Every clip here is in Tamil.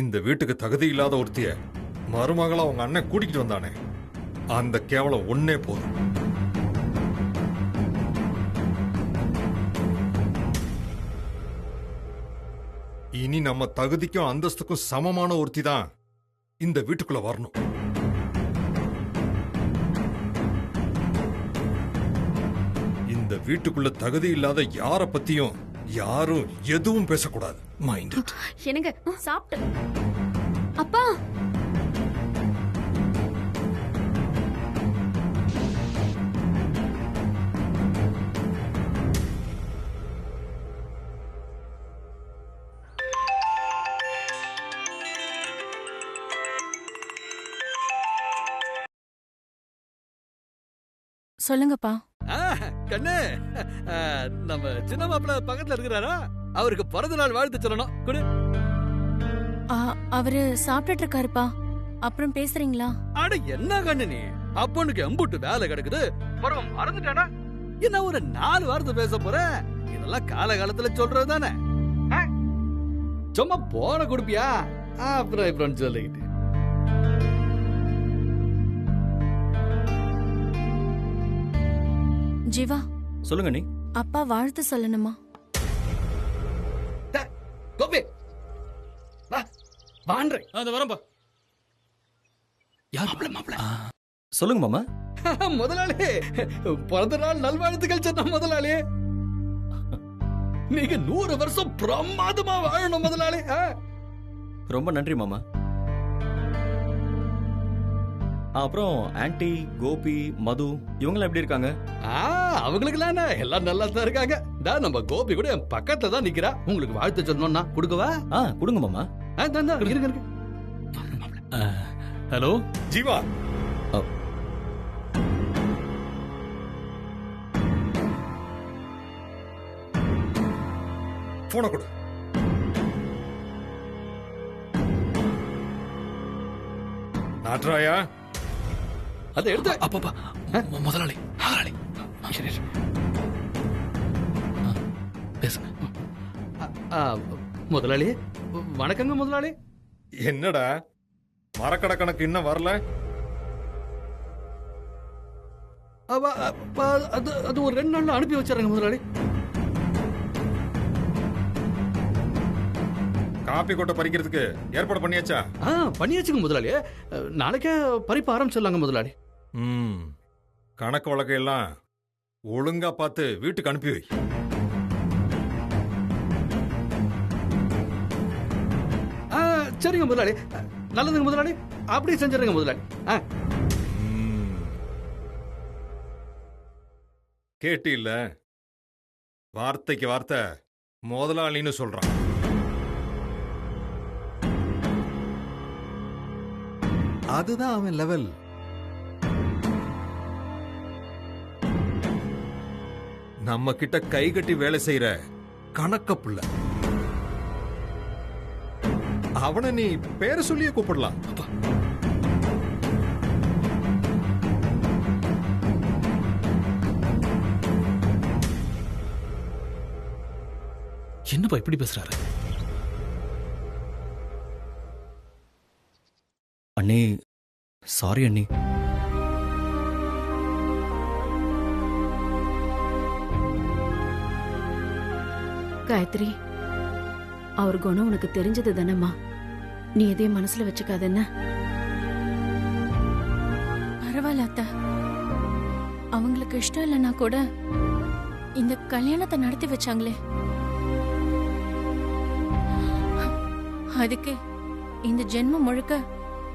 இந்த வீட்டுக்கு தகுதி இல்லாத ஒருத்திய மருமகளா உங்க அண்ணன் கூட்டிக்கிட்டு வந்தானே, அந்த கேவலம் ஒன்னே போதும். இனி நம்ம தகுதிக்கும் அந்தஸ்துக்கும் சமமான ஒருத்தி தான் இந்த வீட்டுக்குள்ள வரணும். இந்த வீட்டுக்குள்ள தகுதி இல்லாத யார பத்தியும் யாரும் எதுவும் பேசக்கூடாது. மைண்ட். என்னங்க சாப்பிட்டு அப்பா சொல்லுங்கப்பா. கண்ணு, நம்ம சின்ன மாப்பிள்ள பக்கத்துல இருக்கிறாரா? அவருக்கு பிறந்த நாள் வாழ்த்து சொல்லணும். குடு. அவரு சாப்பிட்டுட்டு இருக்காருப்பா. அப்புறம் பேசுறீங்களா? அட என்ன கண்ணு நீ, அப்பனுக்கு எம்புட்டு வேலை கிடக்குது, பரவ மறந்துட்டானா? என்ன ஒரு 4 வாரத்தை பேச போற? இதெல்லாம் காலகாலத்துல சொல்றது தானே. சும்மா போன கொடுப்பியா? அப்புறம் சொல்லிக்கிட்டு ஜீவா, சொல்லுங்க நீ. அப்பா வாழ்த்து சொல்லணுமா? கோபி வா, வான்றேன். அந்த வரம்பா. யார் மாப்பிள்ள? சொல்லுங்க மாமா. முதலாளி, பிறந்த நாள் நல்வாழ்த்துக்கள் சொன்ன முதலாளி. நீங்க 100 வருஷம் பிரமாதமா வாழணும் முதலாளி. ரொம்ப நன்றி மாமா. அப்புறம் ஆன்டி, கோபி, மது இவங்களாம் எப்படி இருக்காங்க? அவங்களுக்குலாம் எல்லாம் நல்லா தான் இருக்காங்க. நம்ம கோபி கூட என் பக்கத்துல தான் நிக்கிறா. உங்களுக்கு வாழ்த்து சொல்லணும்னா கொடுக்கவா? கொடுங்க மாமா. இருங்க. ஹலோ ஜீவா, போன கொடு. நாட்ராயா, அதை எடுத்து. அப்பா முதலாளி பேசுங்க. முதலாளி வணக்கங்க முதலாளி. என்னடா மரக்கடை கணக்கு இன்னும் வரல? அது ஒரு 2 நாள்ல அனுப்பி வச்சிடறேங்க முதலாளி. காப்பி கொட்டை பறிக்கிறதுக்கு ஏற்பாடு பண்ணியாச்சா? பண்ணியாச்சுங்க முதலாளி. நாளைக்கே பறிப்ப ஆரம்பிச்சிடலாங்க முதலாளி. கணக்கு வழக்கு எல்லாம் ஒழுங்கா பார்த்து வீட்டுக்கு அனுப்பி வை. சரிங்க முதலாளி. நல்லதுங்க முதலாளி, அப்படியே செஞ்சிருங்க முதலாளி. கேட்டு இல்ல, வார்த்தைக்கு வார்த்தை முதலாளின்னு சொல்றான். அதுதான் அவன் லெவல். நம்ம கிட்ட கை கட்டி வேலை செய்யற கணக்க புள்ள. அவனை நீ பேரை சொல்லியே கூப்பிடலாம். என்னப்பா இப்படி பேசுறாரு? அண்ணி, சாரி அண்ணி. காயத்ரி, அவர் குணம் உனக்கு தெரிஞ்சது தானம்மா. நீ எதையும் மனசுல வச்சுக்காத. என்ன பரவாயில்ல அத்தா. அவங்களுக்கு இஷ்டம் இல்லைன்னா கூட இந்த கல்யாணத்தை நடத்தி வச்சாங்களே, அதுக்கு இந்த ஜென்மம் முழுக்க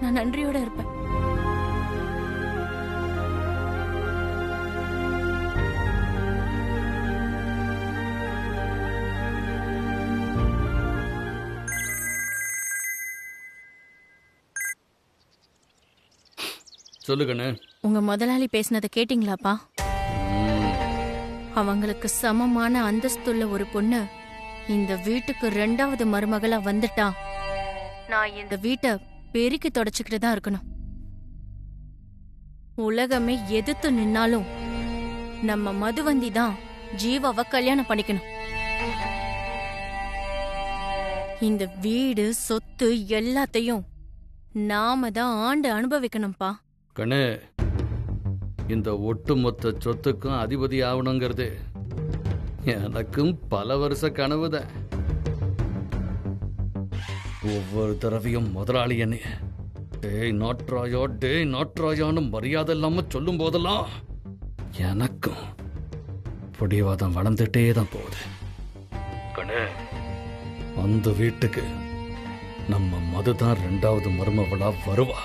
நான் நன்றியோட இருப்பேன். சொல்லுங்கண்ணே. உங்க முதலாளி பேசினதை கேட்டீங்களாப்பா? அவங்களுக்கு சமமான அந்தஸ்துள்ள ஒரு பொண்ணு இந்த வீட்டுக்கு 2வது மருமகளா வந்துட்டா நான் இந்த வீட்டை பெருக்கி தொடச்சுக்கிட்டு தான் இருக்கணும். உலகமே எதிர்த்து நின்னாலும் நம்ம மதுவந்தி தான் ஜீவாவை கல்யாணம் பண்ணிக்கணும். இந்த வீடு சொத்து எல்லாத்தையும் நாம தான் ஆண்டு அனுபவிக்கணும்பா. கண்ணு, இந்த ஒட்டுமொத்த சொத்துக்கும் அதிபதி ஆகணுங்கிறது எனக்கும் பல வருஷ கனவுதான். ஒவ்வொரு தடவையும் முதலாளி என்ன டேய் நாட்ராயான்னு மரியாதை இல்லாம சொல்லும் போதெல்லாம் எனக்கும் பிடிவாதம் வளர்ந்துட்டே தான் போகுது. கண்ணு, அந்த வீட்டுக்கு நம்ம மதுதான் 2வது மருமவளா வருவா.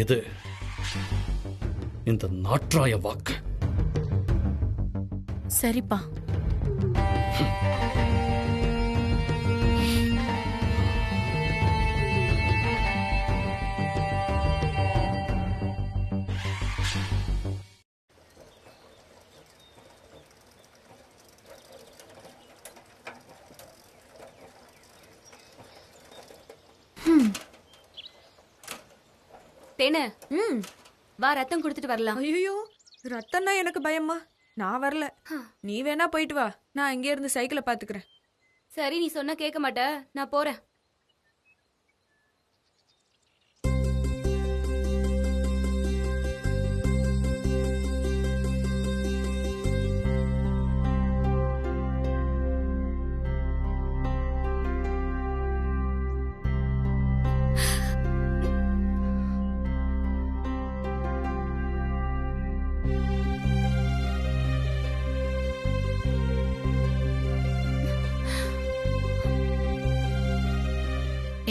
இது இந்த நாட்ராய வாக்கு. சரிப்பா. தேனே, வா ரத்தம் கொடுத்துட்டு வரலாம். ஐயோ, ரத்தம்னா எனக்கு பயமா. நான் வரல. நீ வேணா போயிட்டு வா, நான் இங்கே இருந்து சைக்கிளை பாத்துக்கிறேன். சரி, நீ சொன்னா கேட்க மாட்ட, நான் போறேன்.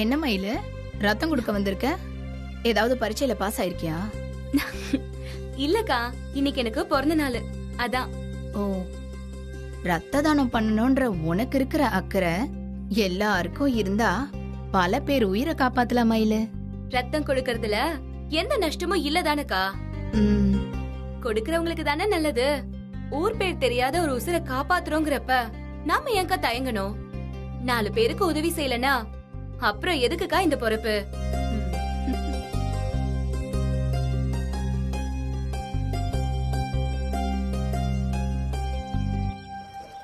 என்ன மயிலு, ரத்தம் கொடுக்க வந்திருக்க? ஏதாவது பரீட்சையில பாஸ் ஆயிருக்கியா? இல்லக்கா, இன்னைக்கு எனக்கு பிறந்த நாள், அதான். ஓ, ரத்த தானம் பண்ணணும்ன்ற உனக்கு இருக்கிற அக்கறை எல்லாருக்கும் இருந்தா பல பேர் உயிரை காப்பாத்தலாம் மயிலு. ரத்தம் கொடுக்கறதுல எந்த நஷ்டமும் இல்லதானக்கா. ம், கொடுக்கறவங்களுக்கு தானே நல்லது. ஊர் பேர் தெரியாத ஒரு உசுரை காப்பாத்துறோங்கிறப்ப நாம ஏன்க்கா தயங்கணும்? 4 பேருக்கு உதவி செய்யலனா அப்புறம் எதுக்குக்கா இந்த பொறுப்பு?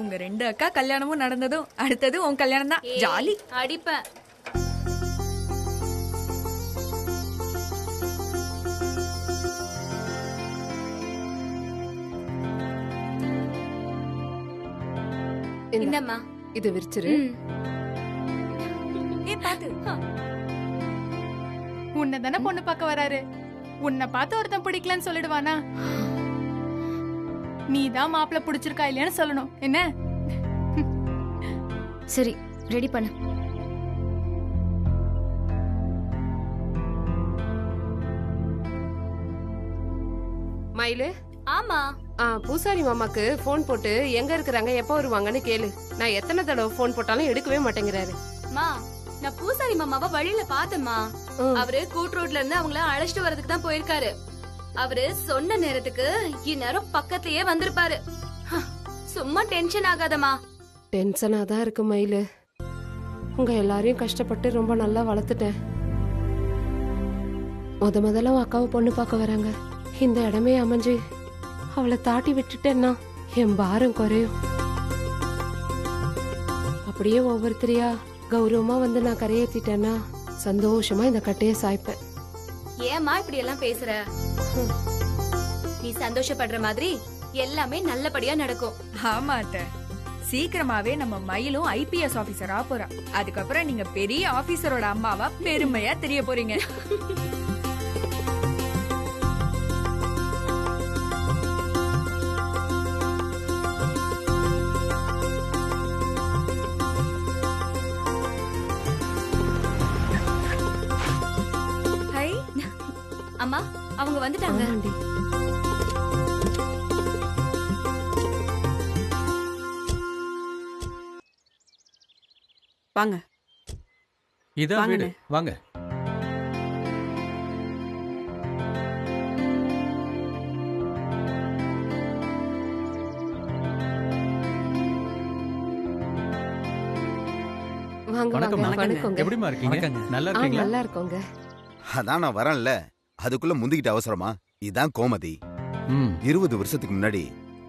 உங்க 2 அக்கா கல்யாணமும் நடந்ததும் அடுத்தது உன் கல்யாணம் தான். ஜாலி. அடிப்ப. இந்தம்மா, இது விரிச்சிரு. பாத்து. உன்னை தானே பொண்ணு பார்க்க வராரு. உன்னை பார்த்து ஒருத்தன் பிடிக்கலன்னு சொல்லிடுவானா? நீ தான் மாப்பிள்ள பிடிச்சிருக்கா இல்லையான்னு சொல்லணும். என்ன? சரி, ரெடி பண்ணு. மயிலு, ஆமா, பூசாரி மாமாக்கு போன் போட்டு எங்க இருக்கிறாங்க, எப்ப வருவாங்கன்னு கேளு. நான் எத்தனை தடவை போன் போட்டாலும் எடுக்கவே மாட்டேங்கிறாரு. மா, நான் பூசாரி மாமாவை வழியில பார்த்தேம்மா. அவரு கூட்ரோட்ல இருந்து அவங்கள அழைச்சிட்டு வரதுக்கு தான் போயிருக்காரு. அவரு சொன்ன நேரத்துக்கு இந்நேரம் பக்கத்துலயே வந்திருப்பாரு. சும்மா டென்ஷன் ஆகாதமா. டென்ஷனா தான் இருக்கு மயிலு. உங்க எல்லாரையும் கஷ்டப்பட்டு ரொம்ப நல்லா வளர்த்துட்டேன். முதல்ல அக்காவை பொண்ணு பார்க்க வராங்க. இந்த இடமே அமைஞ்சு அவளை தாட்டி விட்டுட்டேன்னா என் பாரம் குறையும். அப்படியே ஒவ்வொருத்தரையா கௌரவமா வந்து நான் கரையேற்றிட்டேன்னா சந்தோஷமா இந்த கட்டைய சாய்ப்பேன். ஏமா இப்படி எல்லாம் பேசுற? நீ சந்தோஷப்படுற மாதிரி எல்லாமே நல்லபடியா நடக்கும். ஆமா அத்தை, சீக்கிரமாவே நம்ம மயிலும் IPS ஆபீசரா போறா. அதுக்கப்புறம் நீங்க பெரிய ஆபீசரோட அம்மாவா பெருமையா தெரிய போறீங்க. அம்மா, அவங்க வந்துட்டாங்க. வாங்க. இதான் வீடு, வாங்க. வணக்கம். எப்படிமா இருக்கீங்க? நல்லா இருக்கீங்களா? நல்லா இருக்கோங்க. அதான் நான் வரேன்ல, அதுக்குள்ள முந்திக்கிட்ட அவசரமா? இதான் கோமதி. 20 வருஷத்துக்கு முன்னாடி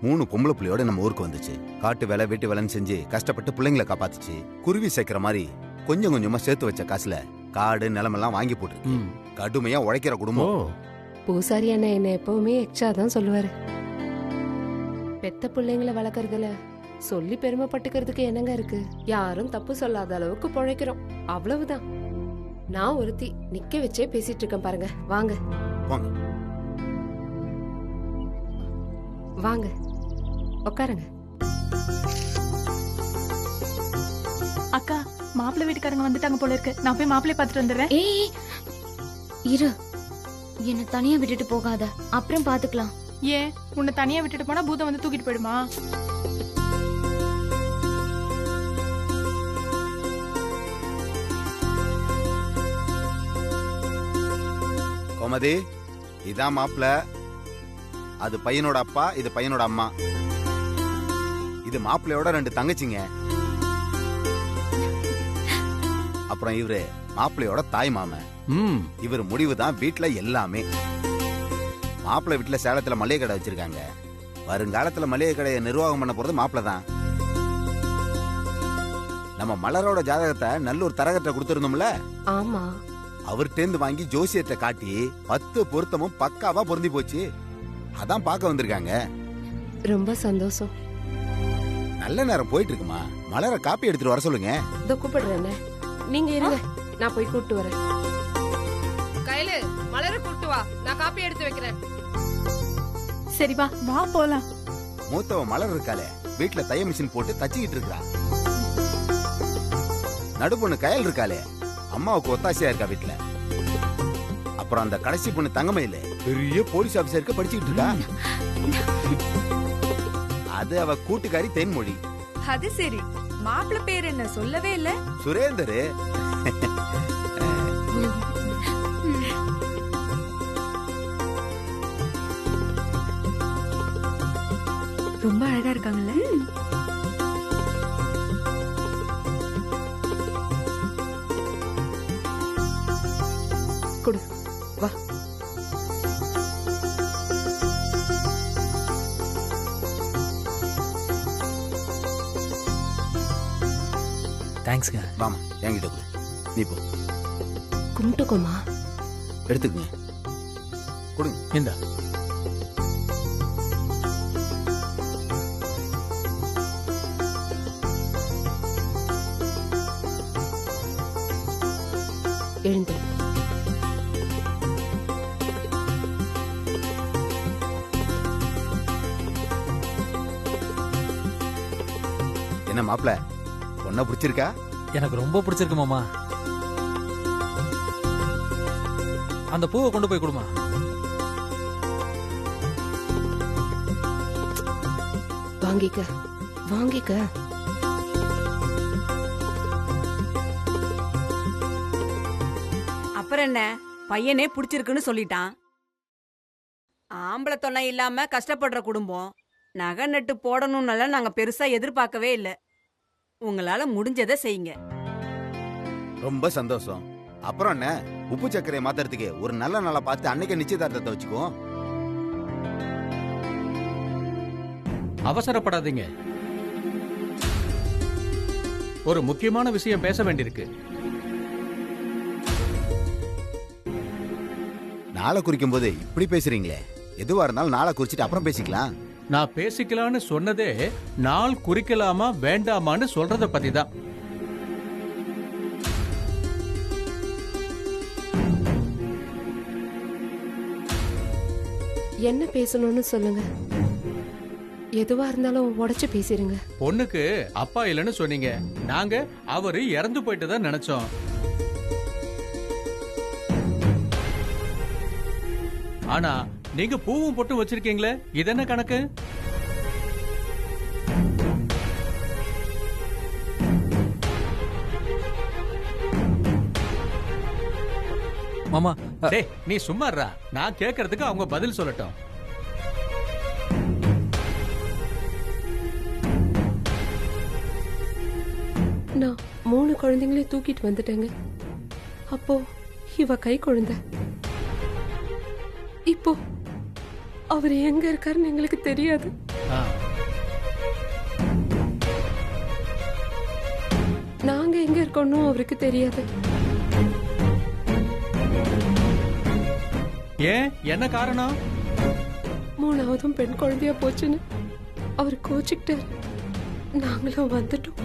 3 பொம்பளை புள்ளையோட நம்ம ஊருக்கு வந்துச்சு. காட்டு வேலை வீட்டு வேலைன்னு செஞ்சு கஷ்டப்பட்டு பிள்ளைங்களை காப்பாத்துச்சு. குருவி சேர்க்கிற மாதிரி கொஞ்சம் கொஞ்சமா சேர்த்து வச்ச காசுல காடு நிலமெல்லாம் வாங்கி போட்டு கடுமையா உழைக்கிற குடும்பம். பூசாரி அண்ணா என்ன எப்பவுமே எக்ஸ்ட்ரா தான் சொல்லுவாரு. பெத்த பிள்ளைங்களை வளர்க்கறதுல சொல்லி பெருமைப்பட்டுக்கிறதுக்கு என்னங்க இருக்கு? யாரும் தப்பு சொல்லாத அளவுக்கு பொழைக்கிறோம், அவ்வளவுதான். நான் ஒருத்தி நிக்க வச்சே பேசிட்டு இருக்கேன் பாருங்க. வாங்க வாங்க வாங்க உட்காருங்க. அக்கா, மாப்பிள்ளை வீட்டுக்காரங்க வந்துட்டாங்க போல இருக்கு. நான் போய் மாப்பிள்ளை பார்த்துட்டு வந்துடுறேன். ஏய் இரு, என்ன தனியா விட்டுட்டு போகாத, அப்புறம் பாத்துக்கலாம். ஏன் உன்னை தனியா விட்டுட்டு போனா பூதம் வந்து தூக்கிட்டு போயிடுமா? கோமதி, இதான் மாப்பிள்ள. அது பையனோட அப்பா, இது பையனோட அம்மா. இது மாப்பிள்ளையோட 2 தங்கச்சிங்க. அப்புறம் இவரு மாப்பிள்ளையோட தாய் மாமன். இவர் முடிவுதான் வீட்டுல எல்லாமே. மாப்பிள்ளை வீட்டுல சேலத்துல மளிகை கடை வச்சிருக்காங்க. வருங்காலத்துல மளிகை கடையை நிர்வாகம் பண்ண போறது மாப்பிள்ளை தான். நம்ம மலரோட ஜாதகத்தை நல்லூர் தரகத்தை கொடுத்திருந்தோம்ல, ஆமா, அவர்கிட்ட வாங்கி ஜோசியத்தை காட்டி 10 பொருத்தமும் பக்காவா பொருந்தி போச்சு. அதான் பார்க்க வந்திருக்காங்க. ரொம்ப சந்தோஷம். நல்ல நேரம் போயிட்டு இருக்குமா, மலரை காப்பி எடுத்துட்டு வர சொல்லுங்க. இதோ கூப்பிடுறேன், நீங்க இருங்க, நான் போய் கூப்பிட்டு வரேன். கையில மலரை கூப்பிட்டு வா, நான் காப்பி எடுத்து வைக்கிறேன். சரி வா வா போலாம். மூத்தவ மலர் இருக்காளே, வீட்டுல தைய மிஷின் போட்டு தச்சுக்கிட்டு இருக்கா. நடுப்பொண்ணு கயல் இருக்காளே, அம்மாவுக்கு ஒத்தாசையா இருக்கா வீட்டுல. அப்புறம் அந்த கடைசி பொண்ணு தங்கமயில பெரிய போலீஸ் ஆபீசருக்கு படிச்சுக்கிட்டு இருக்கா. அது அவ கூட்டுக்காரி தென்மொழி. அது சரி, மாப்பிள்ளை பேர் என்ன சொல்லவே இல்ல? சுரேந்தர். ரொம்ப அழகா இருக்காங்கல்ல. குடு, வா. தேங்க்ஸ்ங்க. வாமா, என்கிட்ட கொடு. நீ போ. கும்பிட்டுக்கோமா. எடுத்துக்கங்க, கொடுங்க. இந்த எழுந்து. என்ன மாப்பிள்ள, பொண்ண பிடிச்சிருக்கா? எனக்கு ரொம்ப பிடிச்சிருக்கு மாமா. அந்த பூவை கொண்டு போய் கொடுமா. வாங்கிக்க வாங்கிக்க. அப்புறம் என்ன, பையனே பிடிச்சிருக்குன்னு சொல்லிட்டான். ஆம்பளை தொல்லை இல்லாம கஷ்டப்படுற குடும்பம். நகை நட்டு போடணும்னால நாங்க பெருசா எதிர்பார்க்கவே இல்லை. உங்களால முடிஞ்சதை செய்யுங்க. ரொம்ப சந்தோஷம். அப்புறம் என்ன, உப்பு சர்க்கரையை மாத்துறதுக்கு ஒரு நல்ல நாளை பார்த்து அன்னைக்கு நிச்சயதார்த்தத்தை வச்சுக்கோ. அவசரப்படாதீங்க, ஒரு முக்கியமான விஷயம் பேச வேண்டியிருக்கு. நாளை குறிக்கும் போது இப்படி பேசுறீங்களே. எதுவா இருந்தாலும் நாளை குறிச்சிட்டு அப்புறம் பேசிக்கலாம். நான் பேசிக்கலான்னு சொன்னதே நாள் குறிக்கலாமா வேண்டாமான்னு சொல்றத பத்தி தான். என்ன பேசணும்னு சொல்லுங்க. எதுவா இருந்தாலும் உடைச்சு பேசிருங்க. பொண்ணுக்கு அப்பா இல்லைன்னு சொன்னீங்க. நாங்க அவரு இறந்து போயிட்டு தான் நினைச்சோம். ஆனா நீங்க பூவும் போட்டு வச்சிருக்கீங்களே, இது என்ன கணக்கு? மாமா, டேய் நீ சும்மா இருடா. நான் கேக்குறதுக்கு அவங்க பதில் சொல்லட்டும். நான் 3 குழந்தைங்களையும் தூக்கிட்டு வந்துட்டேங்க. அப்போ இவ கை குழந்தை. இப்போ அவர் எங்க இருக்காருன்னு எங்களுக்கு தெரியாது. நாங்க எங்க இருக்கோம்னு அவருக்கு தெரியாது. ஏன், என்ன காரணம்? 3ஆவதும் பெண் குழந்தையா போச்சுன்னு அவர் கோச்சுக்கிட்டாரு. நாங்களும் வந்துட்டோம்.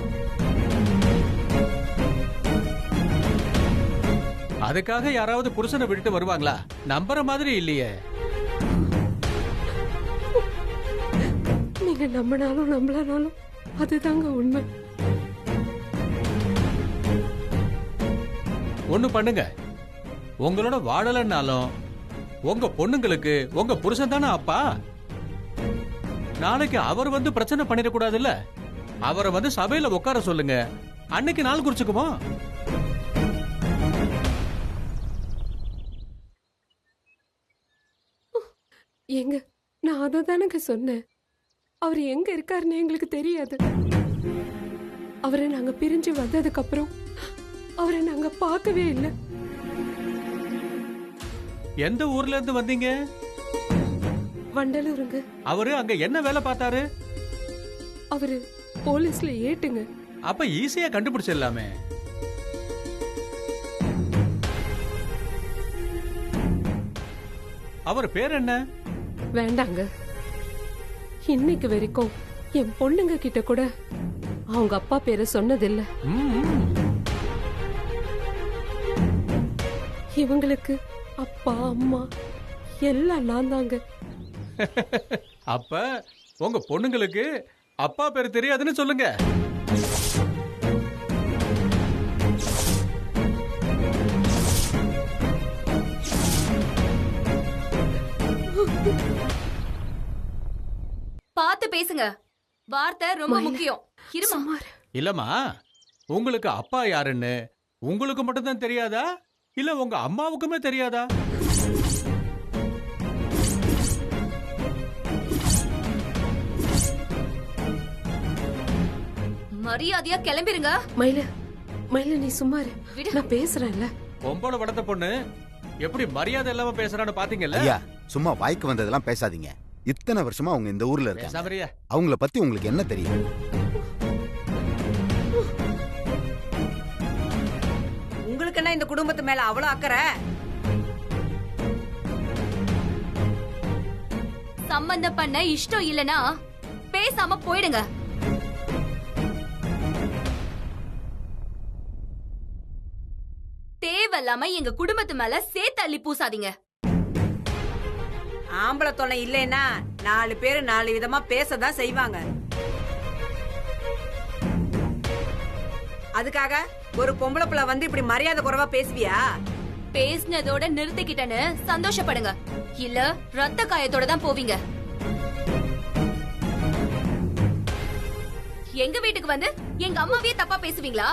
அதுக்காக யாராவது புருஷனை விட்டுட்டு வருவாங்களா? நம்புற மாதிரி இல்லையே. நீங்க நம்பினாலும் நம்பலனாலும் அதுதாங்க உண்மை. ஒண்ணு பண்ணுங்க, உங்களோட வாழலன்னாலும் உங்க பொண்ணுங்களுக்கு உங்க புருஷன் தானே அப்பா. நாளைக்கு அவர் வந்து பிரச்சனை பண்ணிடக்கூடாதுல்ல. அவரை வந்து சபையில உட்கார சொல்லுங்க, அன்னைக்கு நாள் குறிச்சுக்குமோ. எங்க நான் அதை தானங்க சொன்னேன். அவர் எங்க இருக்காருன்னு எங்களுக்கு தெரியாது. அவரை நாங்க பிரிஞ்சு வந்ததுக்கு அப்புறம் அவரை நாங்க பார்க்கவே இல்லை. எந்த ஊர்ல இருந்து வந்தீங்க? வண்டலூருங்க. அவரு அங்க என்ன வேலை பார்த்தாரு? அவரு போலீஸ்ல ஏட்டுங்க. அப்ப ஈஸியா கண்டுபிடிச்சிடலாமே. அவர் பேர் என்ன? வேண்டாங்க. இன்னைக்கு வரைக்கும் என் பொண்ணுங்க கிட்ட கூட அவங்க அப்பா பேரை சொன்னதில்லை. இவங்களுக்கு அப்பா அம்மா எல்லாம் நான் தாங்க. அப்ப உங்க பொண்ணுங்களுக்கு அப்பா பேர் தெரியாதுன்னு சொல்லுங்க. பார்த்து பேசுங்க, வார்த்தை ரொம்ப முக்கியம். இருமா. இல்லம்மா, உங்களுக்கு அப்பா யாருன்னு உங்களுக்கு மட்டும் தான் தெரியாதா, இல்ல உங்க அம்மாவுக்குமே தெரியாதா? மரியாதையா கிளம்பிருங்க. மயில மயில நீ சும்மா இரு. நான் பேசுறேன்ல. பொம்பளை வளர்த்த பொண்ணு எப்படி மரியாதை இல்லாம பேசுறான்னு பாத்தீங்கல்ல? ஐயா, சும்மா வாய்க்கு வந்ததெல்லாம் பேசாதீங்க. இத்தனை வருஷமா அவங்க இந்த ஊர்ல இருக்காங்க. சபரியா, அவங்கள பத்தி உங்களுக்கு என்ன தெரியும்? உங்களுக்கு என்ன இந்த குடும்பத்து மேல அவ்வளவு அக்கறை? சம்பந்தம் பண்ண இஷ்டம் இல்லனா பேசாம போயிடுங்க. தேவையில்லாம எங்க குடும்பத்து மேல சேத்தள்ளி பூசாதீங்க. ஆம்பளை துணை இல்லைன்னா 4 பேரு 4 விதமா பேசதான் செய்வாங்க. அதுக்காக ஒரு பொம்பளை பிள்ளை வந்து இப்படி மரியாதை குறைவா பேசுவியா? பேசினதோட நிறுத்திக்கிட்டேன்னு சந்தோஷப்படுங்க, இல்ல ரத்த காயத்தோட தான் போவீங்க. எங்க வீட்டுக்கு வந்து எங்க அம்மாவையே தப்பா பேசுவீங்களா?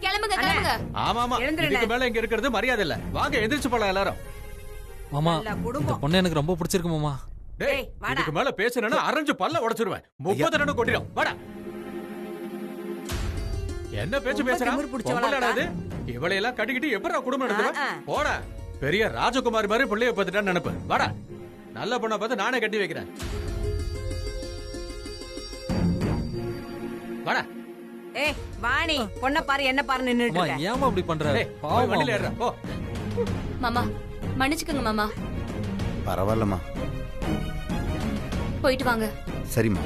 கிளம்புங்க கிளம்புங்க. ஆமாமா, இதுக்கு மேல இங்க இருக்கிறது மரியாதை இல்ல. வாங்க எந்திரிச்சு போலாம் எல்லாரும். மாமா, இந்த பொண்ணு எனக்கு ரொம்ப பிடிச்சிருக்கு மாமா. டேய், இதுக்கு மேல பேசுறேன்னா அரைஞ்சு பல்ல உடைச்சிருவேன். 30 ரெண்டு கொட்டிடும். வாடா. என்ன பேச்சு பேசுறான்? பொம்பளைடாது. இவளை எல்லாம் கட்டிக்கிட்டு எப்பறா குடும்பம் நடத்துவேன்? போடா. பெரிய ராஜகுமாரி மாதிரி பிள்ளைய பார்த்துட்டான்னு நினைப்பு. வாடா. நல்ல பொண்ணை பார்த்து நானே கட்டி வைக்கிறேன். வாடா. ஏய் வாணி, பொண்ண பாரு என்ன பாரு நின்னுட்டு இருக்க. ஏமா அப்படி பண்ற? பாவம் வண்டில ஏறா. போ. மாமா மன்னிச்சுக்கங்க மாமா. பரவாயில்லம்மா. போயிட்டு வாங்க. சரிம்மா.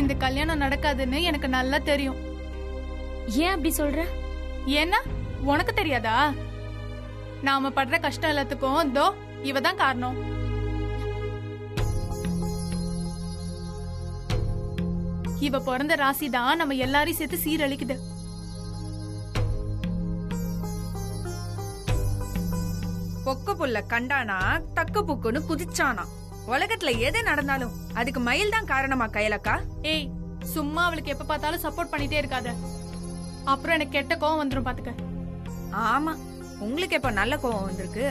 இந்த கல்யாணம் நடக்காதுன்னு எனக்கு நல்லா தெரியும். ஏன் அப்படி சொல்ற? ஏன்னா உனக்கு தெரியாதா? நாம படுற கஷ்டம் எல்லாத்துக்கும் தோ இவதான் காரணம். இவ பிறந்த ராசி தான் நம்ம எல்லாரையும் சேர்த்து சீரழிக்குது. பொக்க புல்ல கண்டானா தக்க புக்குன்னு குதிச்சானா. உலகத்துல எது நடந்தாலும் அதுக்கு மயில் தான் காரணமா கையலக்கா? ஏய் சும்மா அவளுக்கு எப்ப பார்த்தாலும் சப்போர்ட் பண்ணிட்டே இருக்காத, அப்புறம் எனக்கு கெட்ட கோவம் வந்துரும் பாத்துக்க. ஆமா, உங்களுக்கு எப்ப நல்ல கோவம் வந்திருக்கு?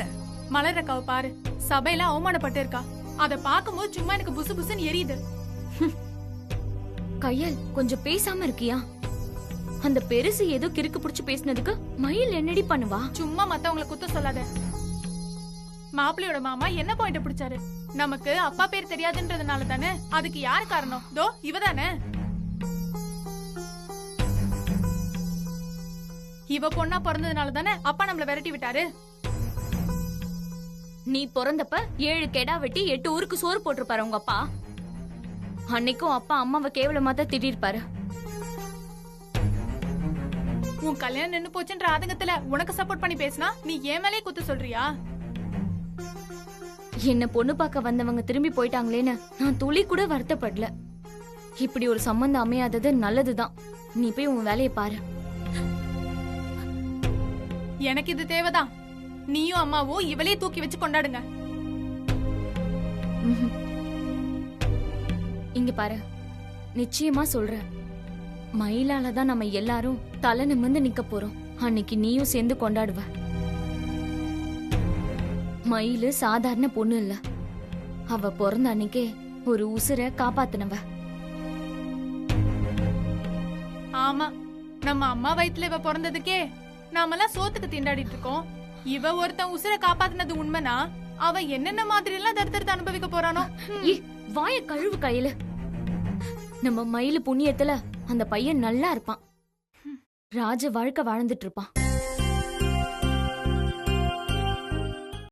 மலர் அக்காவை பாரு, சபையில அவமானப்பட்டு இருக்கா. அத பாக்கும்போது சும்மா எனக்கு புசு புசுன்னு எரியுது. கையல் கொஞ்சம் பேசாம இருக்கியா? அந்த பெருசு ஏதோ கிறுக்கு புடிச்சு பேசினதுக்கு மயில் என்னடி பண்ணுவா? சும்மா மத்தவங்களை குத்த சொல்லாத. மாப்பிள்ளையோட மாமா என்ன பாயிண்ட் பிடிச்சாரு? நமக்கு அப்பா பேர் தெரியாதுன்றதுனால தானே. அதுக்கு யாரு காரணம்? தோ இவதானே. இவ பொண்ணா பிறந்ததுனால தானே அப்பா நம்மள விரட்டி விட்டாரு. நீ பிறந்தப்ப 7 கெடா வெட்டி 8 ஊருக்கு சோறு போட்டிருப்பாரு உங்க அப்பா. அன்னைக்கும் அப்பா அம்மாவை கேவலமா தான் திட்டிருப்பாரு. உன் கல்யாணம் நின்னு போச்சுன்ற ஆதங்கத்துல உனக்கு சப்போர்ட் பண்ணி பேசினா நீ ஏன் மேலே குத்து சொல்றியா? என்ன பொண்ணு பார்க்க வந்தவங்க திரும்பி போயிட்டாங்களேன்னு நான் துளி கூட வருத்தப்படல. இப்படி ஒரு சம்பந்தம் அமையாதது நல்லதுதான். நீ போய் உன் வேலையை பாரு. எனக்கு இது தேவைதான். நீயும் அம்மாவும் இவளே தூக்கி வச்சு கொண்டாடுங்க. இங்க பாரு, நிச்சயமா சொல்றேன், மயிலாலதான் நம்ம எல்லாரும் தலை நிமிர்ந்து நிக்க போறோம். அன்னைக்கு நீயும் சேர்ந்து கொண்டாடுவ. மயிலு சாதாரண பொண்ணு இல்ல. அவ பிறந்த அன்னைக்கே ஒரு உசுரை காப்பாத்தினவ. ஆமா, நம்ம அம்மா வயித்துல இவ பிறந்ததுக்கே நாமெல்லாம் சோத்துக்கு திண்டாடிட்டு இருக்கோம். இவ ஒருத்தன் உசுரை காப்பாத்தினது உண்மைனா அவ என்னென்ன மாதிரி எல்லாம் தடுத்து அனுபவிக்க போறானோ. வாய கழுவு கையில. நம்ம மயிலு புண்ணியத்துல அந்த பையன் நல்லா இருப்பான். ராஜ வாழ்க்கை வாழ்ந்துட்டு இருப்பான்.